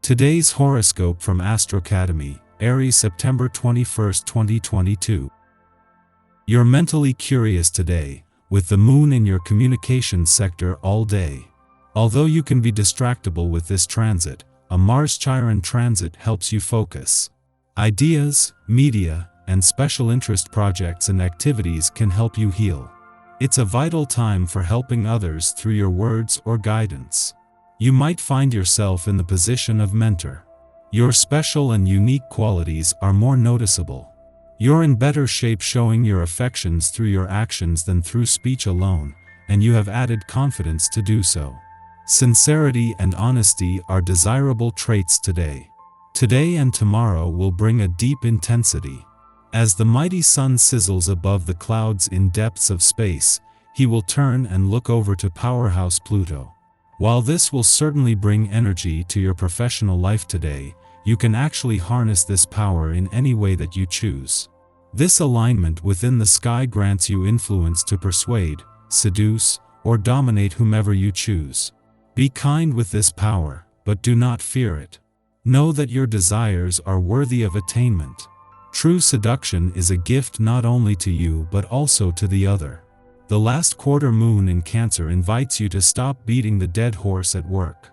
Today's horoscope from Astro Academy, Aries, September 21, 2022. You're mentally curious today, with the moon in your communications sector all day. Although you can be distractible with this transit, a Mars-Chiron transit helps you focus. Ideas, media, and special interest projects and activities can help you heal. It's a vital time for helping others through your words or guidance. You might find yourself in the position of mentor. Your special and unique qualities are more noticeable. You're in better shape showing your affections through your actions than through speech alone, and you have added confidence to do so. Sincerity and honesty are desirable traits today. Today and tomorrow will bring a deep intensity. As the mighty sun sizzles above the clouds in depths of space, he will turn and look over to powerhouse Pluto. While this will certainly bring energy to your professional life today, you can actually harness this power in any way that you choose. This alignment within the sky grants you influence to persuade, seduce, or dominate whomever you choose. Be kind with this power, but do not fear it. Know that your desires are worthy of attainment. True seduction is a gift not only to you but also to the other. The last quarter moon in Cancer invites you to stop beating the dead horse at work.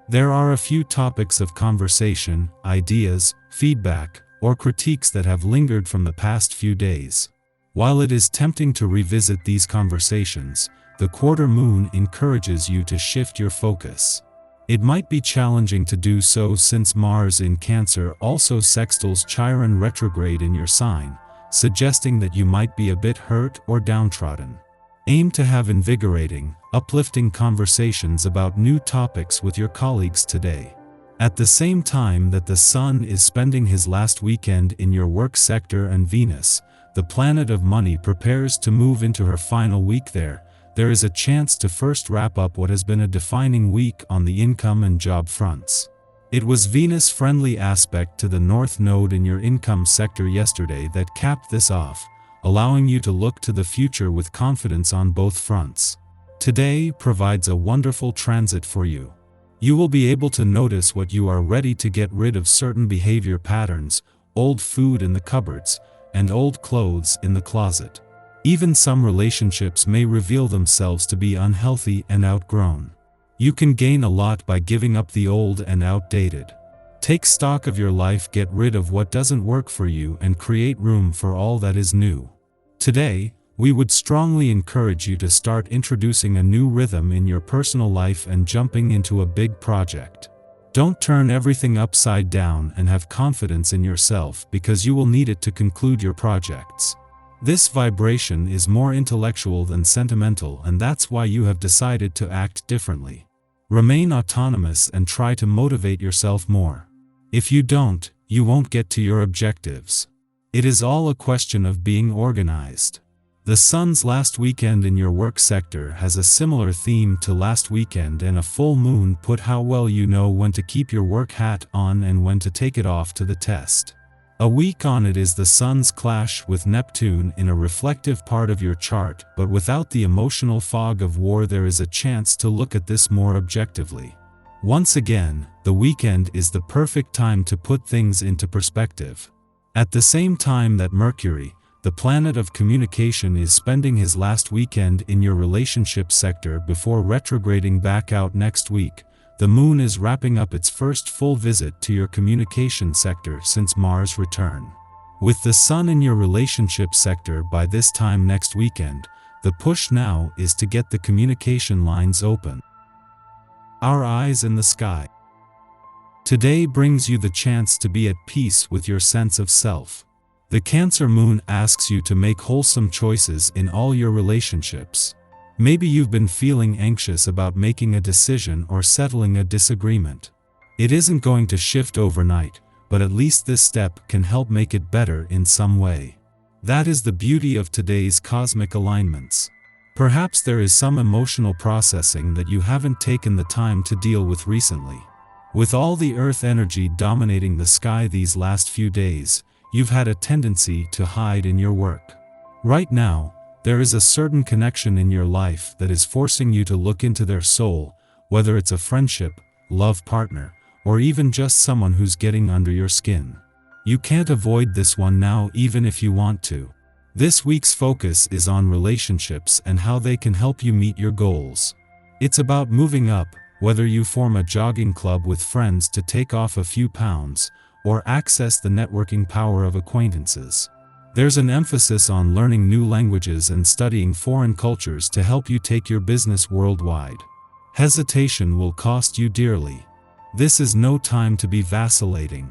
There are a few topics of conversation, ideas, feedback, or critiques that have lingered from the past few days. While it is tempting to revisit these conversations, the quarter moon encourages you to shift your focus. It might be challenging to do so since Mars in Cancer also sextiles Chiron retrograde in your sign, suggesting that you might be a bit hurt or downtrodden. Aim to have invigorating, uplifting conversations about new topics with your colleagues today. At the same time that the Sun is spending his last weekend in your work sector and Venus, the planet of money, prepares to move into her final week there is a chance to first wrap up what has been a defining week on the income and job fronts. It was Venus-friendly aspect to the North Node in your income sector yesterday that capped this off, allowing you to look to the future with confidence on both fronts. Today provides a wonderful transit for you. You will be able to notice what you are ready to get rid of certain behavior patterns, old food in the cupboards, and old clothes in the closet. Even some relationships may reveal themselves to be unhealthy and outgrown. You can gain a lot by giving up the old and outdated. Take stock of your life, get rid of what doesn't work for you, and create room for all that is new. Today, we would strongly encourage you to start introducing a new rhythm in your personal life and jumping into a big project. Don't turn everything upside down and have confidence in yourself, because you will need it to conclude your projects. This vibration is more intellectual than sentimental, and that's why you have decided to act differently. Remain autonomous and try to motivate yourself more. If you don't, you won't get to your objectives. It is all a question of being organized. The Sun's last weekend in your work sector has a similar theme to last weekend, and a full moon put how well you know when to keep your work hat on and when to take it off to the test. A week on it is the Sun's clash with Neptune in a reflective part of your chart, but without the emotional fog of war there is a chance to look at this more objectively. Once again, the weekend is the perfect time to put things into perspective. At the same time that Mercury, the planet of communication, is spending his last weekend in your relationship sector before retrograding back out next week, the moon is wrapping up its first full visit to your communication sector since Mars' return. With the Sun in your relationship sector by this time next weekend, the push now is to get the communication lines open. Our eyes in the sky. Today brings you the chance to be at peace with your sense of self. The Cancer moon asks you to make wholesome choices in all your relationships. Maybe you've been feeling anxious about making a decision or settling a disagreement. It isn't going to shift overnight, but at least this step can help make it better in some way. That is the beauty of today's cosmic alignments. Perhaps there is some emotional processing that you haven't taken the time to deal with recently. With all the Earth energy dominating the sky these last few days, you've had a tendency to hide in your work. Right now, there is a certain connection in your life that is forcing you to look into their soul, whether it's a friendship, love partner, or even just someone who's getting under your skin. You can't avoid this one now even if you want to. This week's focus is on relationships and how they can help you meet your goals. It's about moving up, whether you form a jogging club with friends to take off a few pounds, or access the networking power of acquaintances. There's an emphasis on learning new languages and studying foreign cultures to help you take your business worldwide. Hesitation will cost you dearly. This is no time to be vacillating.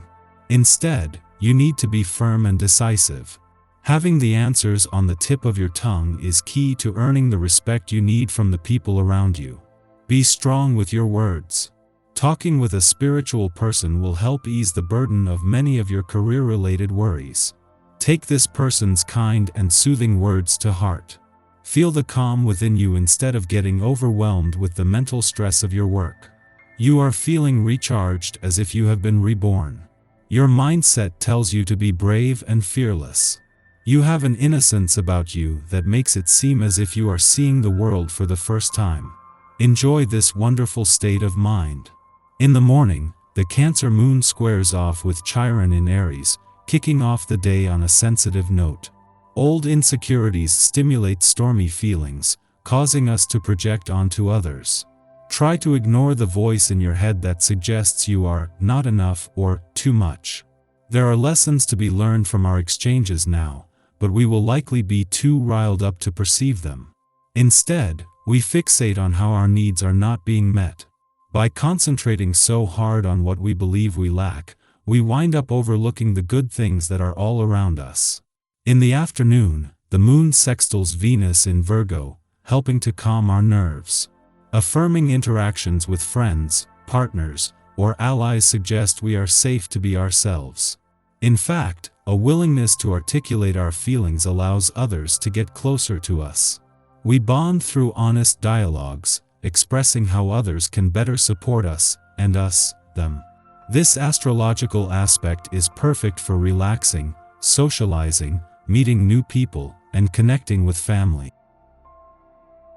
Instead, you need to be firm and decisive. Having the answers on the tip of your tongue is key to earning the respect you need from the people around you. Be strong with your words. Talking with a spiritual person will help ease the burden of many of your career-related worries. Take this person's kind and soothing words to heart. Feel the calm within you instead of getting overwhelmed with the mental stress of your work. You are feeling recharged as if you have been reborn. Your mindset tells you to be brave and fearless. You have an innocence about you that makes it seem as if you are seeing the world for the first time. Enjoy this wonderful state of mind. In the morning, the Cancer moon squares off with Chiron in Aries, kicking off the day on a sensitive note. Old insecurities stimulate stormy feelings, causing us to project onto others. Try to ignore the voice in your head that suggests you are not enough or too much. There are lessons to be learned from our exchanges now, but we will likely be too riled up to perceive them. Instead, we fixate on how our needs are not being met. By concentrating so hard on what we believe we lack, we wind up overlooking the good things that are all around us. In the afternoon, the moon sextiles Venus in Virgo, helping to calm our nerves. Affirming interactions with friends, partners, or allies suggest we are safe to be ourselves. In fact, a willingness to articulate our feelings allows others to get closer to us. We bond through honest dialogues, expressing how others can better support us, and us, them. This astrological aspect is perfect for relaxing, socializing, meeting new people, and connecting with family.